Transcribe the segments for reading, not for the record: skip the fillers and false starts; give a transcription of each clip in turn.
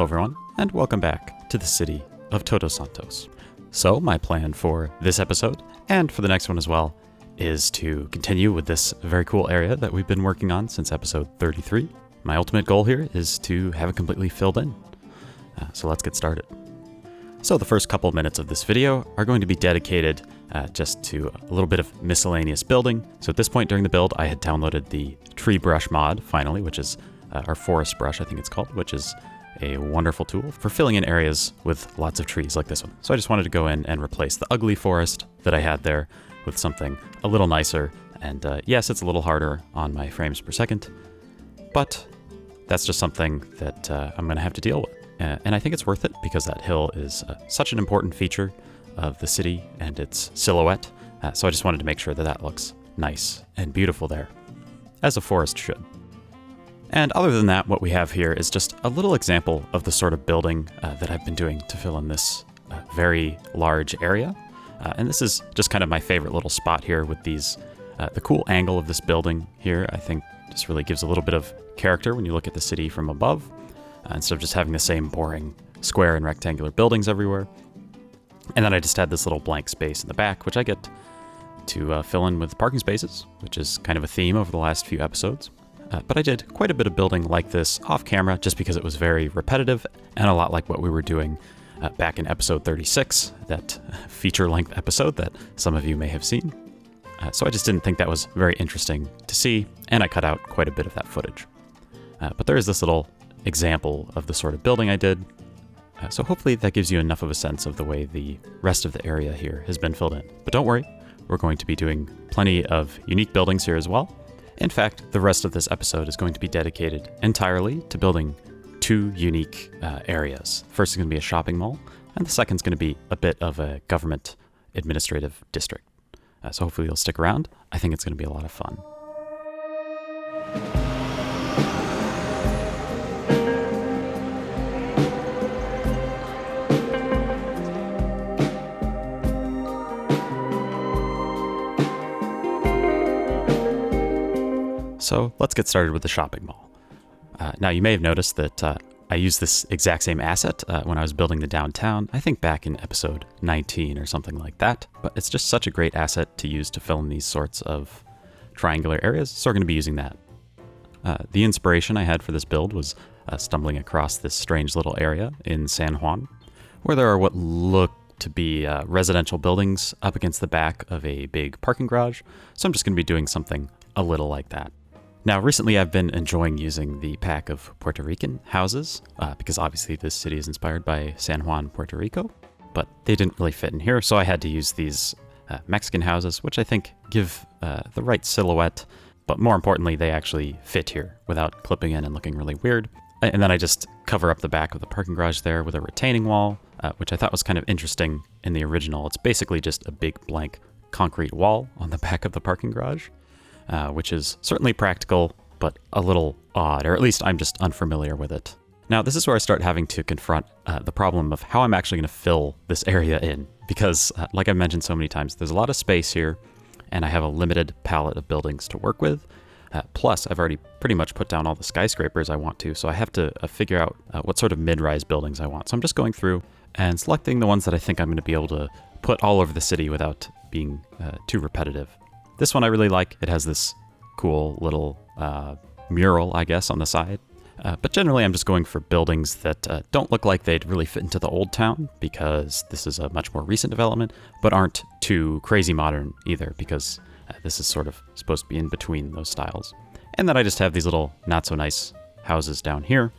Hello everyone, and welcome back to the city of Todos Santos. So my plan for this episode, and for the next one as well, is to continue with this very cool area that we've been working on since episode 33. My ultimate goal here is to have it completely filled in. So let's get started. So the first couple minutes of this video are going to be dedicated just to a little bit of miscellaneous building. So at this point during the build, I had downloaded the tree brush mod finally, which is our forest brush, I think it's called, which is a wonderful tool for filling in areas with lots of trees like this one. So I just wanted to go in and replace the ugly forest that I had there with something a little nicer. And yes, it's a little harder on my frames per second, but that's just something that I'm going to have to deal with. And I think it's worth it because that hill is such an important feature of the city and its silhouette. So I just wanted to make sure that that looks nice and beautiful there, as a forest should. And other than that, what we have here is just a little example of the sort of building that I've been doing to fill in this very large area. And this is just kind of my favorite little spot here with these, the cool angle of this building here, I think just really gives a little bit of character when you look at the city from above, instead of just having the same boring square and rectangular buildings everywhere. And then I just had this little blank space in the back, which I get to fill in with parking spaces, which is kind of a theme over the last few episodes. But I did quite a bit of building like this off camera just because it was very repetitive and a lot like what we were doing back in episode 36, that feature-length episode that some of you may have seen. So I just didn't think that was very interesting to see, and I cut out quite a bit of that footage. But there is this little example of the sort of building I did. So hopefully that gives you enough of a sense of the way the rest of the area here has been filled in. But don't worry, we're going to be doing plenty of unique buildings here as well. In fact, the rest of this episode is going to be dedicated entirely to building two unique areas. First is going to be a shopping mall, and the second is going to be a bit of a government administrative district. So hopefully you'll stick around. I think it's going to be a lot of fun. So let's get started with the shopping mall. Now you may have noticed that I used this exact same asset when I was building the downtown, I think back in episode 19 or something like that, but it's just such a great asset to use to fill in these sorts of triangular areas, so we're going to be using that. The inspiration I had for this build was stumbling across this strange little area in San Juan, where there are what look to be residential buildings up against the back of a big parking garage, so I'm just going to be doing something a little like that. Now, recently I've been enjoying using the pack of Puerto Rican houses, because obviously this city is inspired by San Juan, Puerto Rico, but they didn't really fit in here, so I had to use these Mexican houses, which I think give the right silhouette, but more importantly, they actually fit here without clipping in and looking really weird. And then I just cover up the back of the parking garage there with a retaining wall, which I thought was kind of interesting in the original. It's basically just a big blank concrete wall on the back of the parking garage. Which is certainly practical, but a little odd, or at least I'm just unfamiliar with it. Now, this is where I start having to confront the problem of how I'm actually going to fill this area in, because like I've mentioned so many times, there's a lot of space here, and I have a limited palette of buildings to work with. Plus, I've already pretty much put down all the skyscrapers I want to, so I have to figure out what sort of mid-rise buildings I want. So I'm just going through and selecting the ones that I think I'm going to be able to put all over the city without being too repetitive. This one I really like. It has this cool little mural, I guess, on the side. But generally, I'm just going for buildings that don't look like they'd really fit into the old town, because this is a much more recent development, but aren't too crazy modern either, because this is sort of supposed to be in between those styles. And then I just have these little not-so-nice houses down here.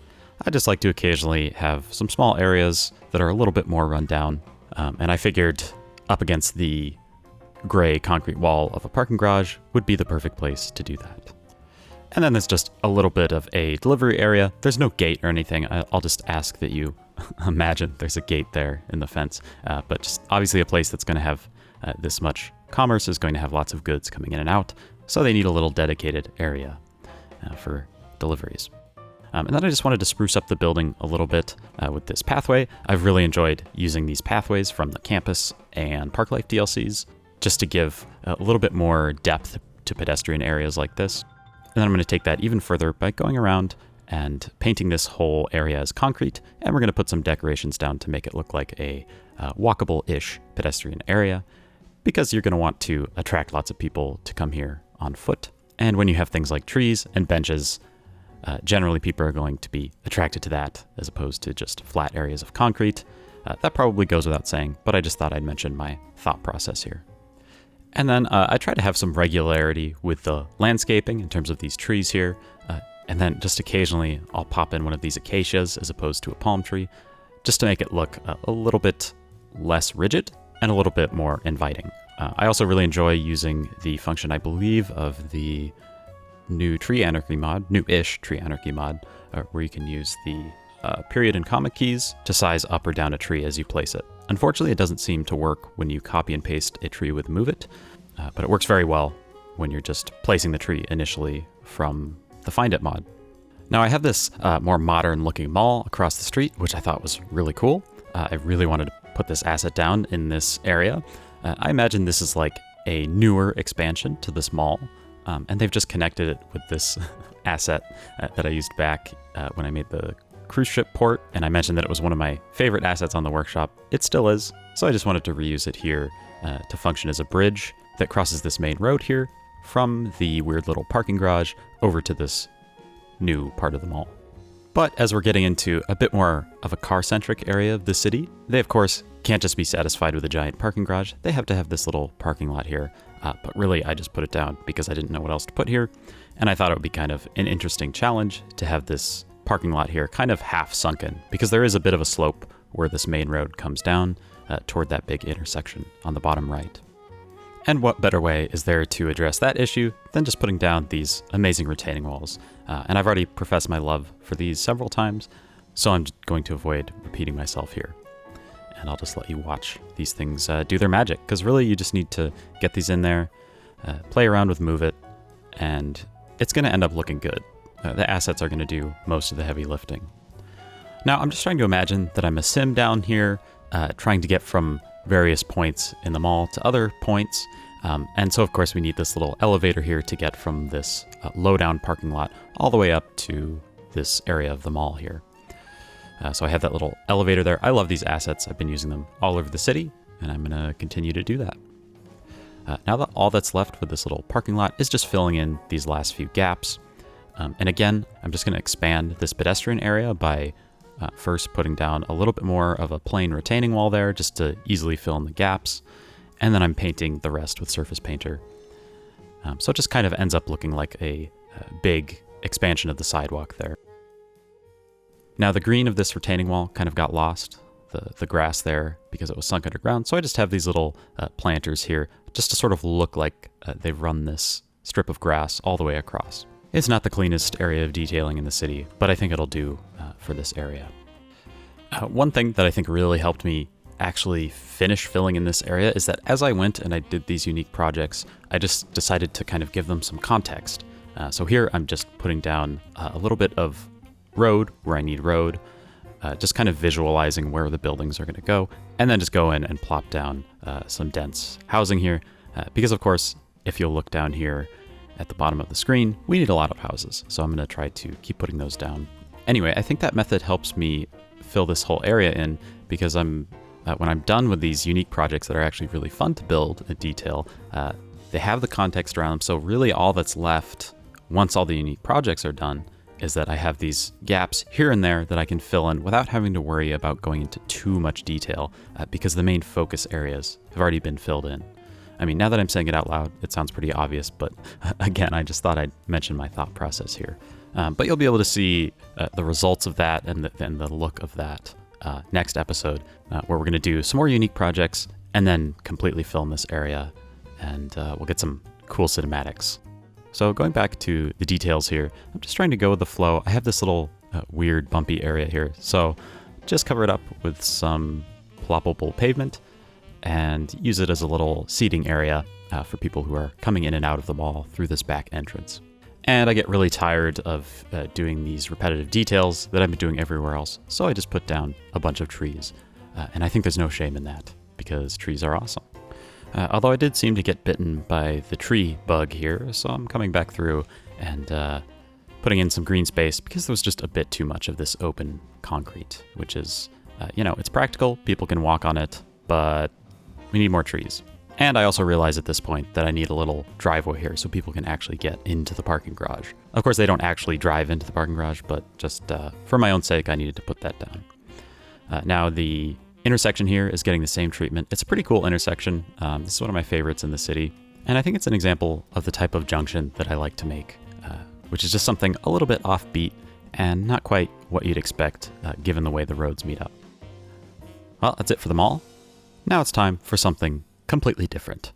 I just like to occasionally have some small areas that are a little bit more run down. And I figured up against the gray concrete wall of a parking garage would be the perfect place to do that. And then there's just a little bit of a delivery area. There's no gate or anything. I'll just ask that you imagine there's a gate there in the fence. But just obviously a place that's going to have this much commerce is going to have lots of goods coming in and out. So they need a little dedicated area for deliveries. And then I just wanted to spruce up the building a little bit with this pathway. I've really enjoyed using these pathways from the campus and Park Life DLCs, just to give a little bit more depth to pedestrian areas like this. And then I'm going to take that even further by going around and painting this whole area as concrete, and we're going to put some decorations down to make it look like a walkable-ish pedestrian area, because you're going to want to attract lots of people to come here on foot. And when you have things like trees and benches, generally people are going to be attracted to that as opposed to just flat areas of concrete. That probably goes without saying, but I just thought I'd mention my thought process here. And then I try to have some regularity with the landscaping in terms of these trees here. And then just occasionally I'll pop in one of these acacias as opposed to a palm tree, just to make it look a little bit less rigid and a little bit more inviting. I also really enjoy using the function, I believe, of the new Tree Anarchy mod, new-ish Tree Anarchy mod, where you can use the period and comma keys to size up or down a tree as you place it. Unfortunately, it doesn't seem to work when you copy and paste a tree with Move It, but it works very well when you're just placing the tree initially from the Find It mod. Now I have this more modern looking mall across the street, which I thought was really cool. I really wanted to put this asset down in this area. I imagine this is like a newer expansion to this mall, and they've just connected it with this asset that I used back when I made the cruise ship port, and I mentioned that it was one of my favorite assets on the workshop. It still is, so I just wanted to reuse it here to function as a bridge that crosses this main road here from the weird little parking garage over to this new part of the mall. But as we're getting into a bit more of a car-centric area of the city, they of course can't just be satisfied with a giant parking garage. They have to have this little parking lot here. But really, I just put it down because I didn't know what else to put here. And I thought it would be kind of an interesting challenge to have this parking lot here kind of half sunken, because there is a bit of a slope where this main road comes down toward that big intersection on the bottom right. And what better way is there to address that issue than just putting down these amazing retaining walls? And I've already professed my love for these several times, so I'm going to avoid repeating myself here. And I'll just let you watch these things do their magic, because really you just need to get these in there, play around with Move It, and it's going to end up looking good. The assets are going to do most of the heavy lifting. Now I'm just trying to imagine that I'm a sim down here, trying to get from various points in the mall to other points. And so of course we need this little elevator here to get from this low down parking lot all the way up to this area of the mall here. So I have that little elevator there. I love these assets. I've been using them all over the city, and I'm going to continue to do that. Now that all that's left with this little parking lot is just filling in these last few gaps. And again, I'm just going to expand this pedestrian area by first putting down a little bit more of a plain retaining wall there just to easily fill in the gaps. And then I'm painting the rest with Surface Painter. So it just kind of ends up looking like a big expansion of the sidewalk there. Now the green of this retaining wall kind of got lost, the grass there, because it was sunk underground. So I just have these little planters here just to sort of look like they've run this strip of grass all the way across. It's not the cleanest area of detailing in the city, but I think it'll do for this area. One thing that I think really helped me actually finish filling in this area is that as I went and I did these unique projects, I just decided to kind of give them some context. So here I'm just putting down a little bit of road where I need road, just kind of visualizing where the buildings are going to go, and then just go in and plop down some dense housing here. Because of course, if you'll look down here at the bottom of the screen, we need a lot of houses. So I'm going to try to keep putting those down. Anyway, I think that method helps me fill this whole area in, because when I'm done with these unique projects that are actually really fun to build and detail, they have the context around them. So really all that's left once all the unique projects are done is that I have these gaps here and there that I can fill in without having to worry about going into too much detail, because the main focus areas have already been filled in. I mean, now that I'm saying it out loud, it sounds pretty obvious, but again, I just thought I'd mention my thought process here. But you'll be able to see the results of that and the look of that next episode, where we're going to do some more unique projects and then completely fill in this area, and we'll get some cool cinematics. So going back to the details here, I'm just trying to go with the flow. I have this little weird bumpy area here, so just cover it up with some ploppable pavement and use it as a little seating area for people who are coming in and out of the mall through this back entrance. And I get really tired of doing these repetitive details that I've been doing everywhere else, so I just put down a bunch of trees. And I think there's no shame in that, because trees are awesome. Although I did seem to get bitten by the tree bug here, so I'm coming back through and putting in some green space because there was just a bit too much of this open concrete, which is, it's practical, people can walk on it, but we need more trees. And I also realize at this point that I need a little driveway here so people can actually get into the parking garage. Of course, they don't actually drive into the parking garage, but just for my own sake, I needed to put that down. Now the intersection here is getting the same treatment. It's a pretty cool intersection. This is one of my favorites in the city. And I think it's an example of the type of junction that I like to make, which is just something a little bit offbeat and not quite what you'd expect given the way the roads meet up. Well, that's it for the mall. Now it's time for something completely different.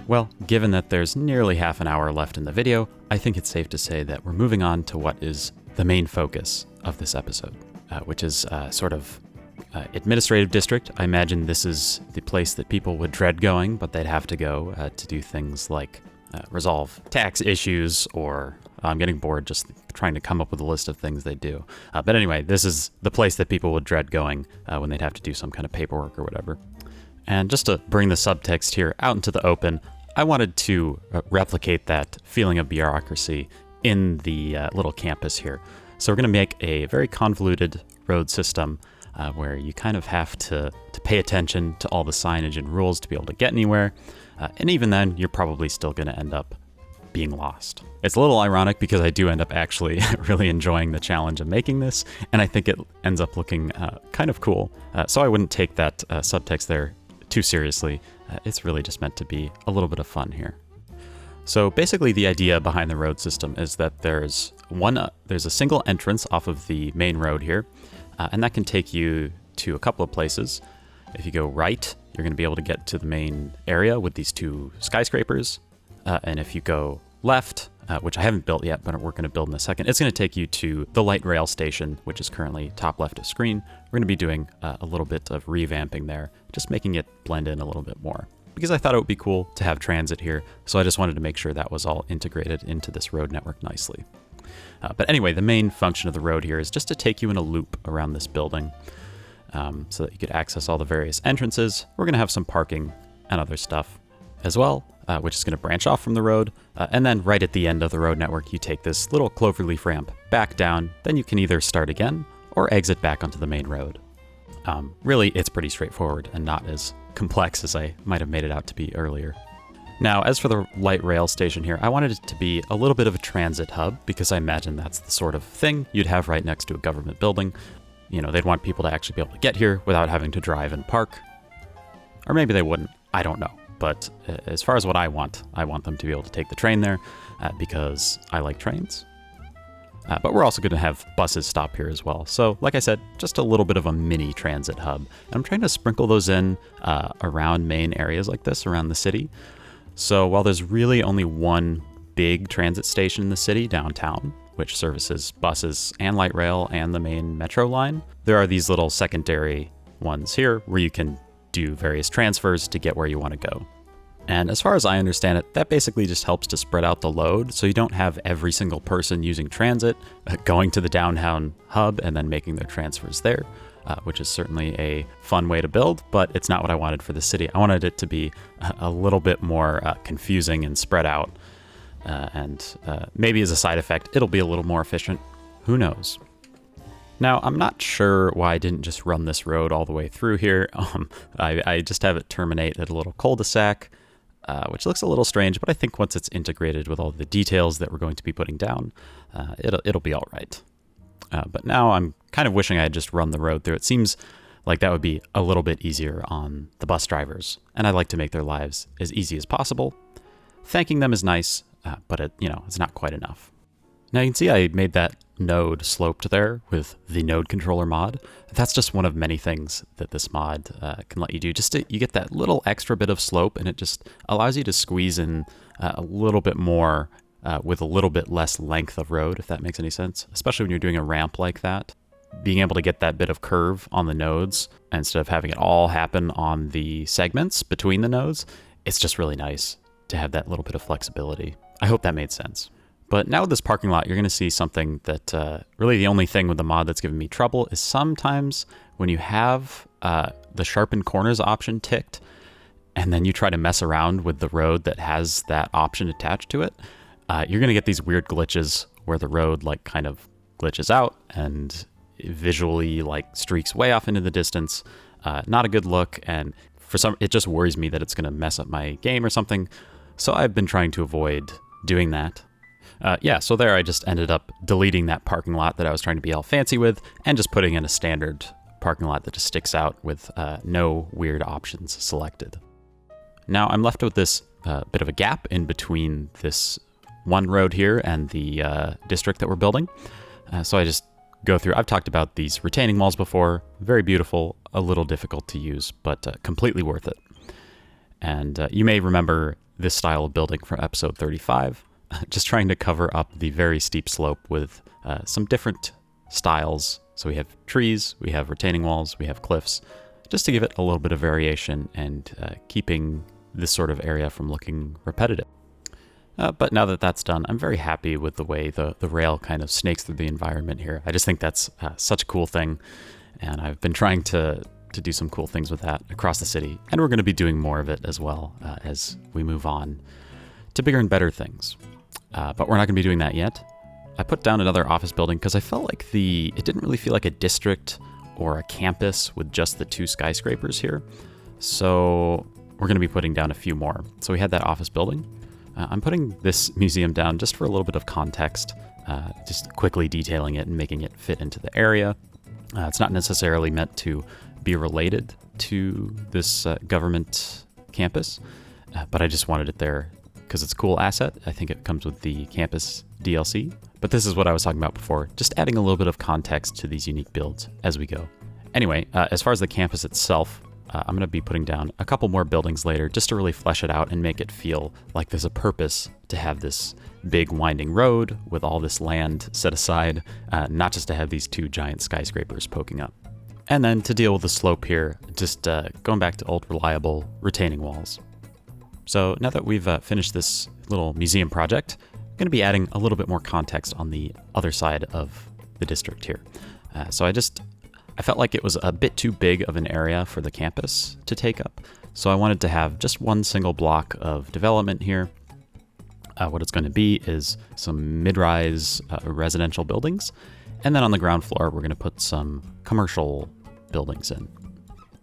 Well, given that there's nearly half an hour left in the video, I think it's safe to say that we're moving on to what is the main focus of this episode, which is sort of administrative district. I imagine this is the place that people would dread going, but they'd have to go to do things like resolve tax issues, or I'm getting bored just trying to come up with a list of things they do. But anyway, this is the place that people would dread going when they'd have to do some kind of paperwork or whatever. And just to bring the subtext here out into the open, I wanted to replicate that feeling of bureaucracy in the little campus here. So we're going to make a very convoluted road system where you kind of have to pay attention to all the signage and rules to be able to get anywhere. And even then, you're probably still going to end up being lost. It's a little ironic because I do end up actually really enjoying the challenge of making this, and I think it ends up looking kind of cool. So I wouldn't take that subtext there too seriously. It's really just meant to be a little bit of fun here. So basically the idea behind the road system is that there's a single entrance off of the main road here, and that can take you to a couple of places. If you go right, you're going to be able to get to the main area with these two skyscrapers. And if you go left, which I haven't built yet, but we're going to build in a second, it's going to take you to the light rail station, which is currently top left of screen. We're going to be doing a little bit of revamping there, just making it blend in a little bit more, because I thought it would be cool to have transit here. So I just wanted to make sure that was all integrated into this road network nicely. But anyway, the main function of the road here is just to take you in a loop around this building so that you could access all the various entrances. We're going to have some parking and other stuff as well, which is going to branch off from the road. And then right at the end of the road network, you take this little cloverleaf ramp back down. Then you can either start again or exit back onto the main road. Really, it's pretty straightforward and not as complex as I might have made it out to be earlier. Now, as for the light rail station here, I wanted it to be a little bit of a transit hub because I imagine that's the sort of thing you'd have right next to a government building. You know, they'd want people to actually be able to get here without having to drive and park. Or maybe they wouldn't. I don't know. But as far as what I want them to be able to take the train there because I like trains. But we're also going to have buses stop here as well. So, like I said, just a little bit of a mini transit hub. And I'm trying to sprinkle those in around main areas like this around the city. So while there's really only one big transit station in the city, downtown, which services buses and light rail and the main metro line, there are these little secondary ones here where you can do various transfers to get where you want to go. And as far as I understand it, that basically just helps to spread out the load so you don't have every single person using transit going to the downtown hub and then making their transfers there, which is certainly a fun way to build, but it's not what I wanted for the city. I wanted it to be a little bit more confusing and spread out, and maybe as a side effect, it'll be a little more efficient. Who knows? Now, I'm not sure why I didn't just run this road all the way through here. I just have it terminate at a little cul-de-sac, which looks a little strange, but I think once it's integrated with all the details that we're going to be putting down, it'll be all right. But now I'm kind of wishing I had just run the road through. It seems like that would be a little bit easier on the bus drivers, and I'd like to make their lives as easy as possible. Thanking them is nice, but it's not quite enough. Now you can see I made that node sloped there with the node controller mod. That's just one of many things that this mod can let you do. You get that little extra bit of slope, and it just allows you to squeeze in a little bit more with a little bit less length of road, if that makes any sense, especially when you're doing a ramp like that. Being able to get that bit of curve on the nodes instead of having it all happen on the segments between the nodes, it's just really nice. to have that little bit of flexibility. I hope that made sense. But now with this parking lot, you're going to see something that really the only thing with the mod that's given me trouble is sometimes when you have the sharpen corners option ticked, and then you try to mess around with the road that has that option attached to it, you're going to get these weird glitches where the road like kind of glitches out and visually like streaks way off into the distance. Not a good look, and it just worries me that it's going to mess up my game or something. So I've been trying to avoid doing that. So there I just ended up deleting that parking lot that I was trying to be all fancy with and just putting in a standard parking lot that just sticks out with no weird options selected. Now I'm left with this bit of a gap in between this one road here and the district that we're building. So I just go through. I've talked about these retaining walls before. Very beautiful, a little difficult to use, but completely worth it. And you may remember this style of building from episode 35. Just trying to cover up the very steep slope with some different styles. So we have trees, we have retaining walls, we have cliffs, just to give it a little bit of variation and keeping this sort of area from looking repetitive. But now that that's done, I'm very happy with the way the rail kind of snakes through the environment here. I just think that's such a cool thing, and I've been trying to do some cool things with that across the city, and we're going to be doing more of it as well as we move on to bigger and better things. But we're not going to be doing that yet. I put down another office building because I felt like it didn't really feel like a district or a campus with just the 2 skyscrapers here. So we're going to be putting down a few more. So we had that office building. I'm putting this museum down just for a little bit of context, just quickly detailing it and making it fit into the area. It's not necessarily meant to be related to this government campus, but I just wanted it there because it's a cool asset. I think it comes with the campus DLC, but this is what I was talking about before, just adding a little bit of context to these unique builds as we go. Anyway, as far as the campus itself, I'm going to be putting down a couple more buildings later just to really flesh it out and make it feel like there's a purpose to have this big winding road with all this land set aside, not just to have these 2 giant skyscrapers poking up. And then to deal with the slope here, just going back to old reliable retaining walls. So now that we've finished this little museum project, I'm going to be adding a little bit more context on the other side of the district here. So I felt like it was a bit too big of an area for the campus to take up. So I wanted to have just one single block of development here. What it's going to be is some mid-rise residential buildings. And then on the ground floor, we're going to put some commercial buildings in.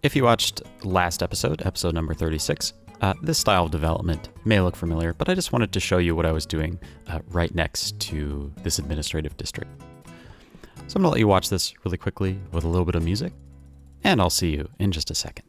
If you watched last episode number 36, this style of development may look familiar, but I just wanted to show you what I was doing right next to this administrative district. So I'm going to let you watch this really quickly with a little bit of music, and I'll see you in just a second.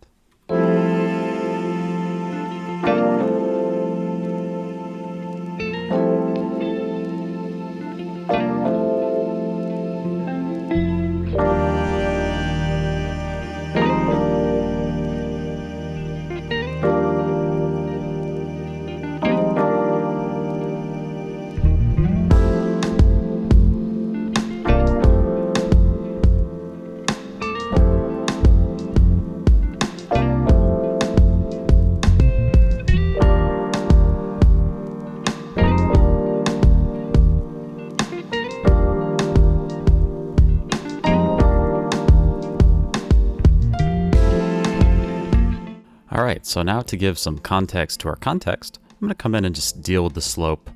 All right, so now to give some context to our context, I'm going to come in and just deal with the slope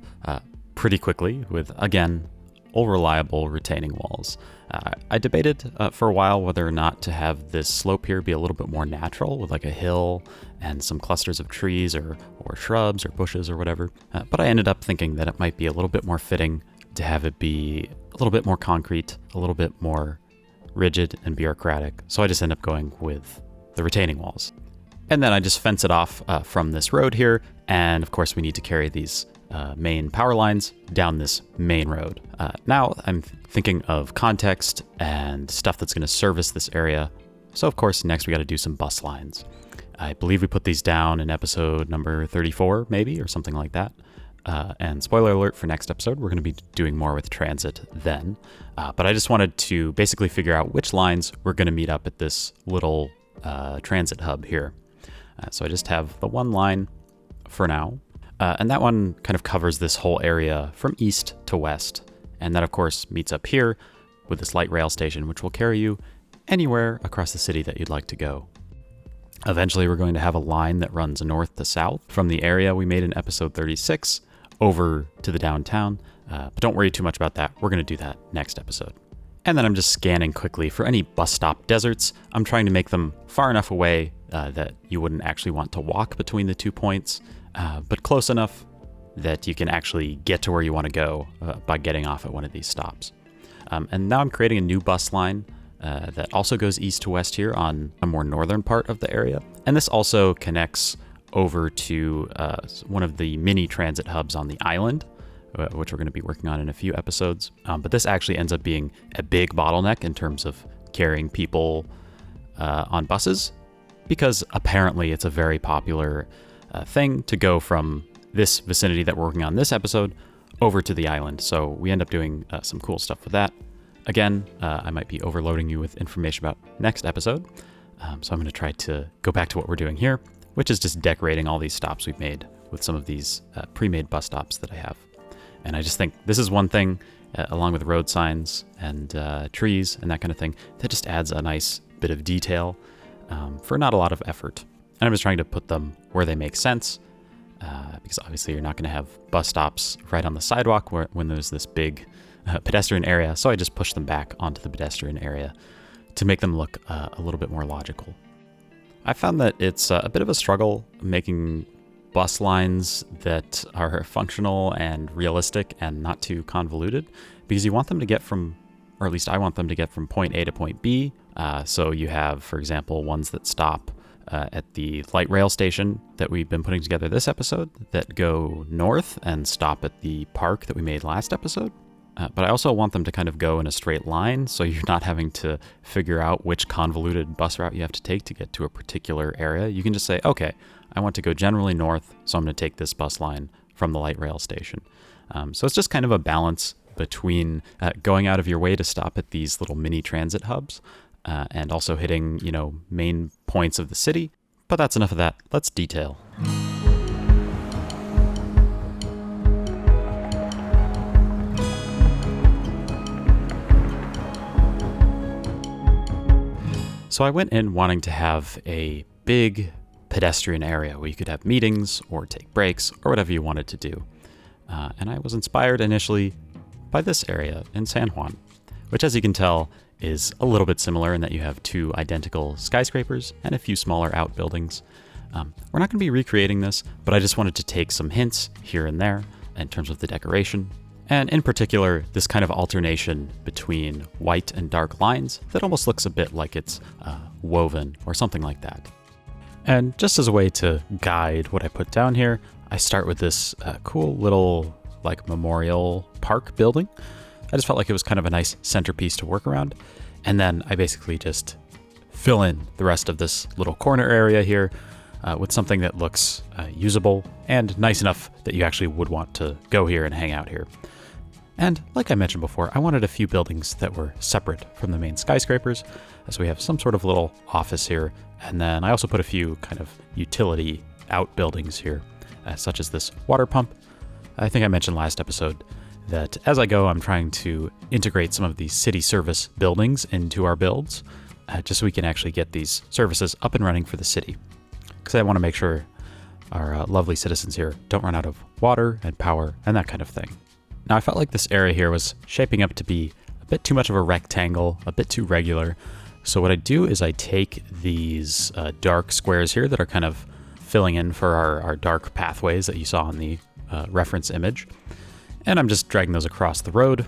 pretty quickly with, again, all reliable retaining walls. I debated for a while whether or not to have this slope here be a little bit more natural with like a hill and some clusters of trees or shrubs or bushes or whatever, but I ended up thinking that it might be a little bit more fitting to have it be a little bit more concrete, a little bit more rigid and bureaucratic, so I just end up going with the retaining walls. And then I just fence it off from this road here. And of course we need to carry these main power lines down this main road. Now I'm thinking of context and stuff that's going to service this area. So of course, next we got to do some bus lines. I believe we put these down in episode number 34, maybe, or something like that. And spoiler alert for next episode, we're going to be doing more with transit then. But I just wanted to basically figure out which lines we're going to meet up at this little transit hub here. So I just have the one line for now. And that one kind of covers this whole area from east to west. And that, of course, meets up here with this light rail station, which will carry you anywhere across the city that you'd like to go. Eventually, we're going to have a line that runs north to south from the area we made in episode 36 over to the downtown. But don't worry too much about that. We're going to do that next episode. And then I'm just scanning quickly for any bus stop deserts. I'm trying to make them far enough away that you wouldn't actually want to walk between the 2 points, but close enough that you can actually get to where you want to go by getting off at one of these stops. And now I'm creating a new bus line that also goes east to west here on a more northern part of the area. And this also connects over to one of the mini transit hubs on the island, which we're going to be working on in a few episodes. But this actually ends up being a big bottleneck in terms of carrying people on buses, because apparently it's a very popular thing to go from this vicinity that we're working on this episode over to the island. So we end up doing some cool stuff with that. Again, I might be overloading you with information about next episode. So I'm going to try to go back to what we're doing here, which is just decorating all these stops we've made with some of these pre-made bus stops that I have. And I just think this is one thing, along with road signs and trees and that kind of thing, that just adds a nice bit of detail for not a lot of effort. And I'm just trying to put them where they make sense, because obviously you're not going to have bus stops right on the sidewalk when there's this big pedestrian area. So I just push them back onto the pedestrian area to make them look a little bit more logical. I found that it's a bit of a struggle making bus lines that are functional and realistic and not too convoluted, because you want them to get from, or at least I want them to get from point A to point B. So you have, for example, ones that stop at the light rail station that we've been putting together this episode that go north and stop at the park that we made last episode. But I also want them to kind of go in a straight line, so you're not having to figure out which convoluted bus route you have to take to get to a particular area. You can just say, okay, I want to go generally north, so I'm going to take this bus line from the light rail station. So it's just kind of a balance between going out of your way to stop at these little mini transit hubs and also hitting, main points of the city. But that's enough of that. Let's detail. So I went in wanting to have a big pedestrian area where you could have meetings or take breaks or whatever you wanted to do. And I was inspired initially by this area in San Juan, which, as you can tell, is a little bit similar in that you have 2 identical skyscrapers and a few smaller outbuildings. We're not going to be recreating this, but I just wanted to take some hints here and there in terms of the decoration. And in particular, this kind of alternation between white and dark lines that almost looks a bit like it's woven or something like that. And just as a way to guide what I put down here, I start with this cool little memorial park building. I just felt like it was kind of a nice centerpiece to work around. And then I basically just fill in the rest of this little corner area here with something that looks usable and nice enough that you actually would want to go here and hang out here. And like I mentioned before, I wanted a few buildings that were separate from the main skyscrapers. So we have some sort of little office here. And then I also put a few kind of utility outbuildings here, such as this water pump. I think I mentioned last episode that as I go, I'm trying to integrate some of these city service buildings into our builds, just so we can actually get these services up and running for the city. Because I want to make sure our lovely citizens here don't run out of water and power and that kind of thing. Now, I felt like this area here was shaping up to be a bit too much of a rectangle, a bit too regular. So what I do is I take these dark squares here that are kind of filling in for our dark pathways that you saw in the reference image. And I'm just dragging those across the road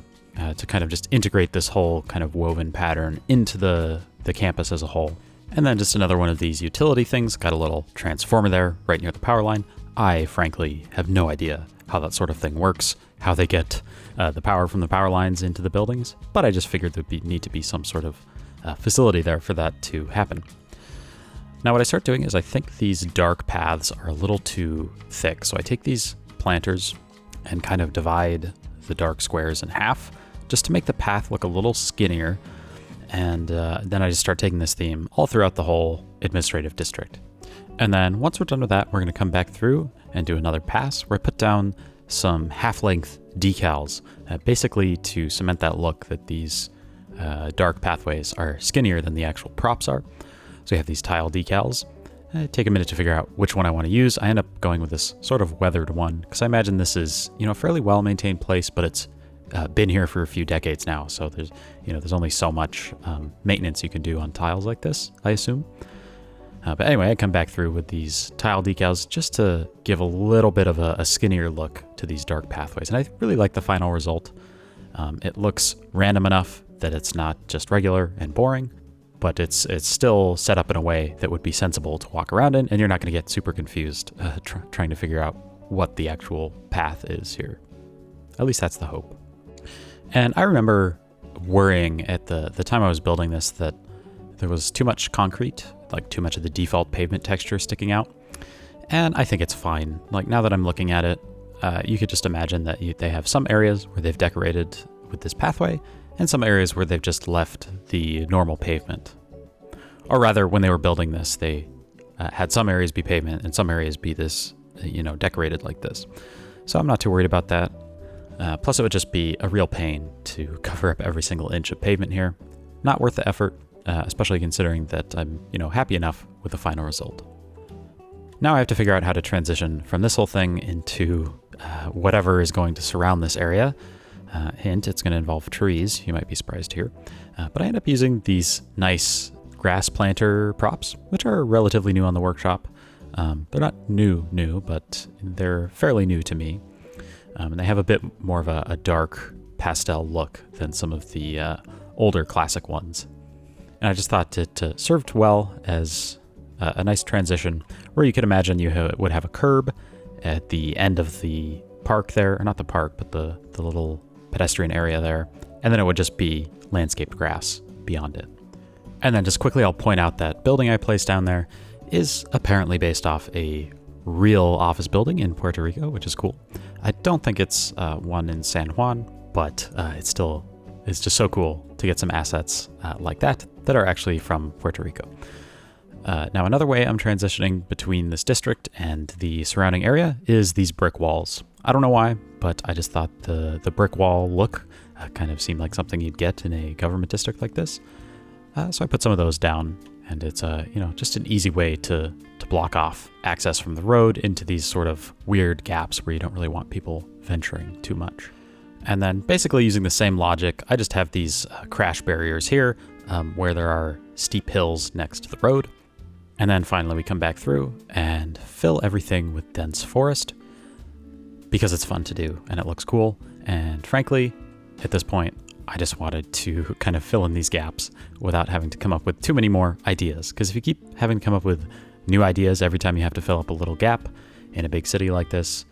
to kind of just integrate this whole kind of woven pattern into the campus as a whole. And then just another one of these utility things, got a little transformer there right near the power line. I frankly have no idea how that sort of thing works, how they get the power from the power lines into the buildings, but I just figured there'd need to be some sort of facility there for that to happen. Now what I start doing is I think these dark paths are a little too thick, so I take these planters and kind of divide the dark squares in half just to make the path look a little skinnier, and then I just start taking this theme all throughout the whole administrative district. And then once we're done with that, we're going to come back through and do another pass where I put down some half-length decals, basically to cement that look that these dark pathways are skinnier than the actual props are. So we have these tile decals. Take a minute to figure out which one I want to use. I end up going with this sort of weathered one because I imagine this is, a fairly well-maintained place, but it's been here for a few decades now. So there's only so much maintenance you can do on tiles like this, I assume. But anyway, I come back through with these tile decals just to give a little bit of a skinnier look to these dark pathways. And I really like the final result. It looks random enough that it's not just regular and boring, but it's still set up in a way that would be sensible to walk around in, and you're not going to get super confused trying to figure out what the actual path is here. At least that's the hope. And I remember worrying at the time I was building this that there was too much concrete, like too much of the default pavement texture sticking out. And I think it's fine. Like now that I'm looking at it, you could just imagine that they have some areas where they've decorated with this pathway and some areas where they've just left the normal pavement. Or rather, when they were building this, they had some areas be pavement and some areas be this, decorated like this. So I'm not too worried about that. Plus, it would just be a real pain to cover up every single inch of pavement here. Not worth the effort, especially considering that I'm, happy enough with the final result. Now I have to figure out how to transition from this whole thing into whatever is going to surround this area. Hint, it's going to involve trees. You might be surprised here. But I end up using these nice grass planter props, which are relatively new on the workshop. They're not new, but they're fairly new to me. And they have a bit more of a dark pastel look than some of the older classic ones. And I just thought it served well as a nice transition where you could imagine you would have a curb at the end of the park there, or not the park, but the little pedestrian area there, and then it would just be landscaped grass beyond it. And then just quickly I'll point out that building I placed down there is apparently based off a real office building in Puerto Rico, which is cool. I don't think it's one in San Juan, but it's just so cool to get some assets like that are actually from Puerto Rico. Now, another way I'm transitioning between this district and the surrounding area is these brick walls. I don't know why, but I just thought the brick wall look kind of seemed like something you'd get in a government district like this. So I put some of those down, and it's just an easy way to block off access from the road into these sort of weird gaps where you don't really want people venturing too much. And then basically using the same logic, I just have these crash barriers here where there are steep hills next to the road. And then finally we come back through and fill everything with dense forest because it's fun to do and it looks cool. And frankly, at this point, I just wanted to kind of fill in these gaps without having to come up with too many more ideas. Because if you keep having to come up with new ideas every time you have to fill up a little gap in a big city like this,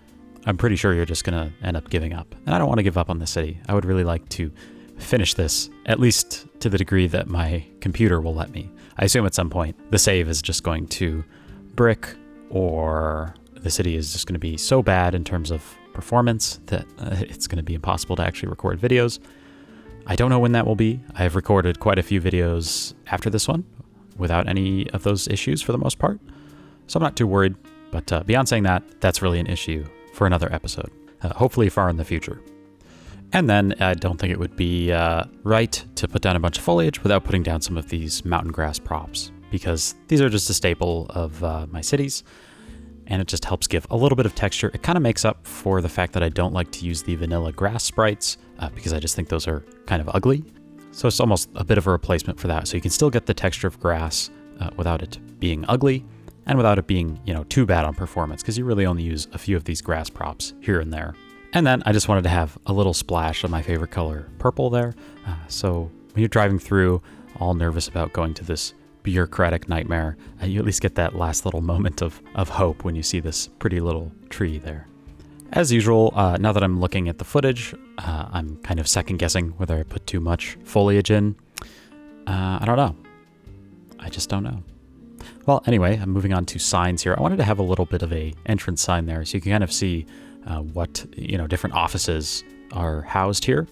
I'm pretty sure you're just going to end up giving up. And I don't want to give up on the city. I would really like to finish this, at least to the degree that my computer will let me. I assume at some point the save is just going to brick, or the city is just going to be so bad in terms of performance that it's going to be impossible to actually record videos. I don't know when that will be. I've recorded quite a few videos after this one without any of those issues for the most part. So I'm not too worried, but beyond saying that, that's really an issue for another episode, hopefully far in the future. And then I don't think it would be right to put down a bunch of foliage without putting down some of these mountain grass props, because these are just a staple of my cities, and it just helps give a little bit of texture. It kind of makes up for the fact that I don't like to use the vanilla grass sprites, because I just think those are kind of ugly. So it's almost a bit of a replacement for that. So you can still get the texture of grass without it being ugly, and without it being, too bad on performance, because you really only use a few of these grass props here and there. And then I just wanted to have a little splash of my favorite color, purple there. So when you're driving through, all nervous about going to this bureaucratic nightmare, you at least get that last little moment of hope when you see this pretty little tree there. As usual, now that I'm looking at the footage, I'm kind of second guessing whether I put too much foliage in. I don't know. I just don't know. Well, anyway, I'm moving on to signs here. I wanted to have a little bit of a entrance sign there so you can kind of see what different offices are housed here,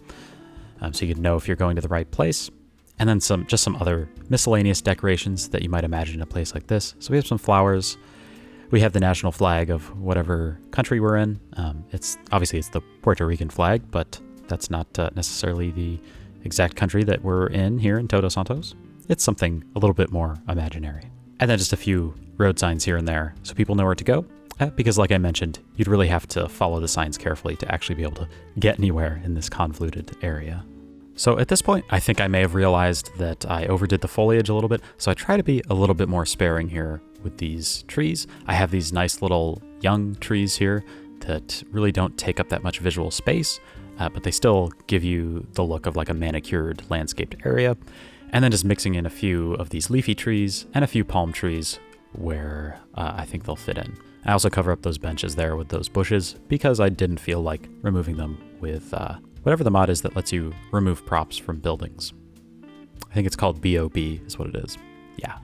so you can know if you're going to the right place. And then some other miscellaneous decorations that you might imagine in a place like this. So we have some flowers. We have the national flag of whatever country we're in. It's the Puerto Rican flag, but that's not necessarily the exact country that we're in here in Todos Santos. It's something a little bit more imaginary. And then just a few road signs here and there so people know where to go. Because like I mentioned, you'd really have to follow the signs carefully to actually be able to get anywhere in this convoluted area. So at this point, I think I may have realized that I overdid the foliage a little bit, so I try to be a little bit more sparing here with these trees. I have these nice little young trees here that really don't take up that much visual space, but they still give you the look of like a manicured landscaped area. And then just mixing in a few of these leafy trees and a few palm trees where I think they'll fit in. I also cover up those benches there with those bushes because I didn't feel like removing them with whatever the mod is that lets you remove props from buildings. I think it's called BOB is what it is. Yeah,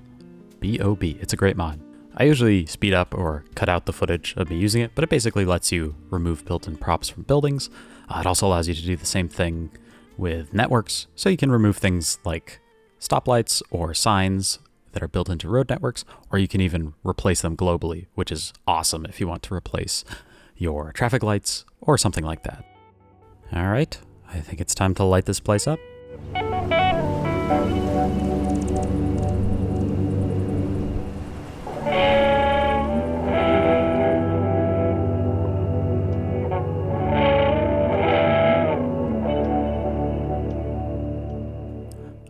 BOB. It's a great mod. I usually speed up or cut out the footage of me using it, but it basically lets you remove built-in props from buildings. It also allows you to do the same thing with networks, so you can remove things like stoplights or signs that are built into road networks, or you can even replace them globally, which is awesome if you want to replace your traffic lights or something like that. All right, I think it's time to light this place up.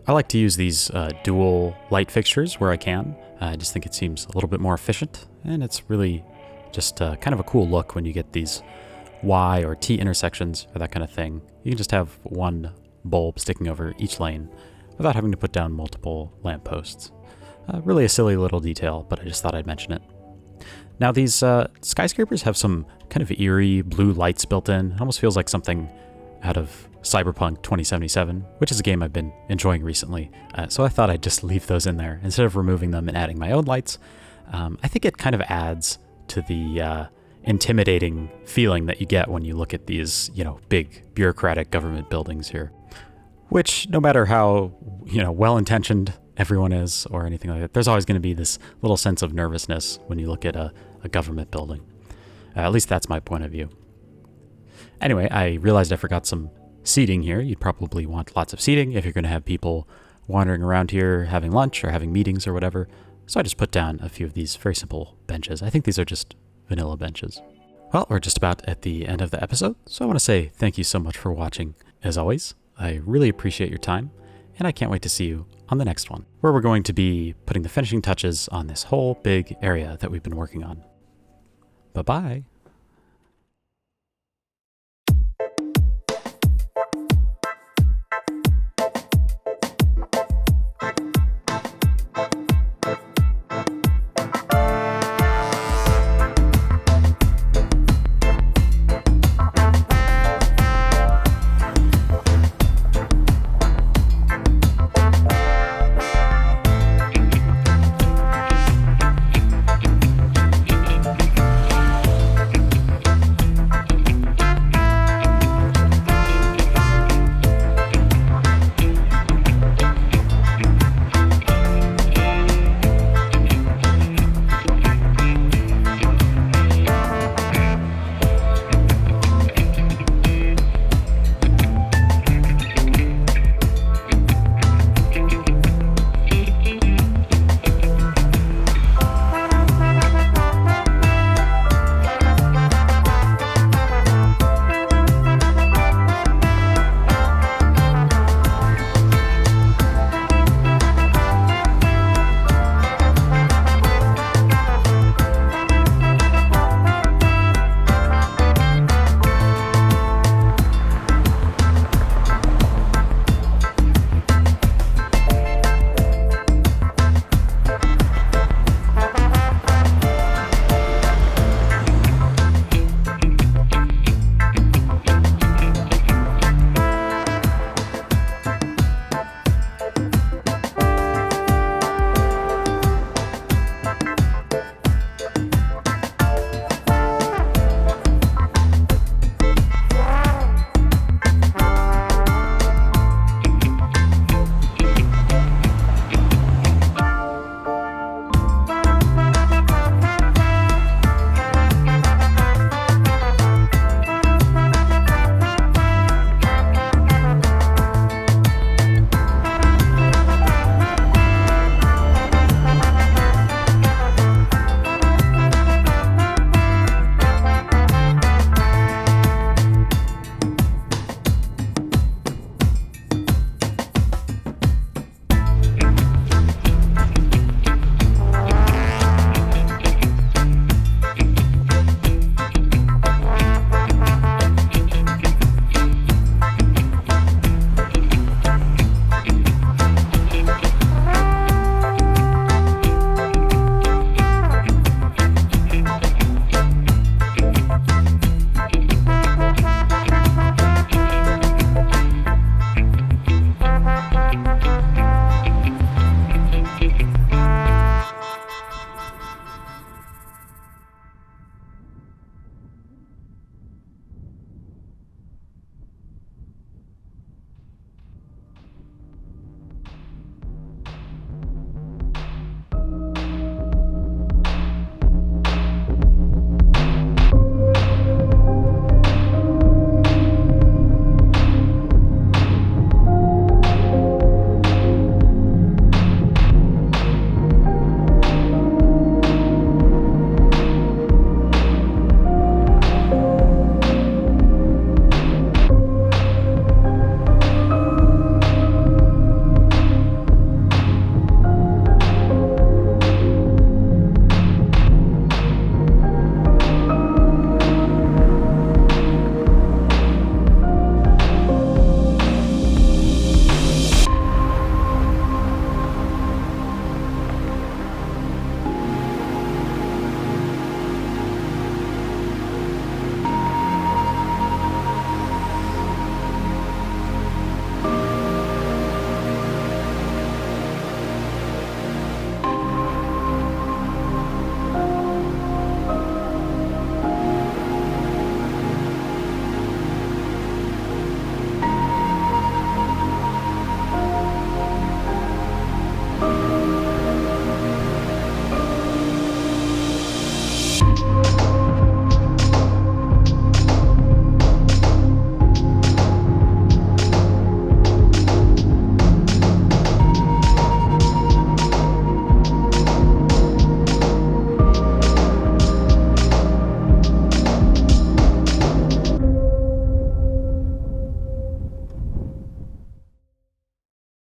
I like to use these dual light fixtures where I can. I just think it seems a little bit more efficient, and it's really just kind of a cool look when you get these Y or T intersections or that kind of thing. You can just have one bulb sticking over each lane without having to put down multiple lampposts. Really a silly little detail, but I just thought I'd mention it. Now these skyscrapers have some kind of eerie blue lights built in. It almost feels like something out of Cyberpunk 2077, which is a game I've been enjoying recently. So I thought I'd just leave those in there instead of removing them and adding my own lights. I think it kind of adds to the intimidating feeling that you get when you look at these, big bureaucratic government buildings here, which no matter how, well-intentioned everyone is or anything like that, there's always going to be this little sense of nervousness when you look at a government building. At least that's my point of view. Anyway, I realized I forgot some seating here. You'd probably want lots of seating if you're going to have people wandering around here having lunch or having meetings or whatever. So I just put down a few of these very simple benches. I think these are just vanilla benches. Well, we're just about at the end of the episode, so I want to say thank you so much for watching. As always, I really appreciate your time, and I can't wait to see you on the next one, where we're going to be putting the finishing touches on this whole big area that we've been working on. Bye-bye.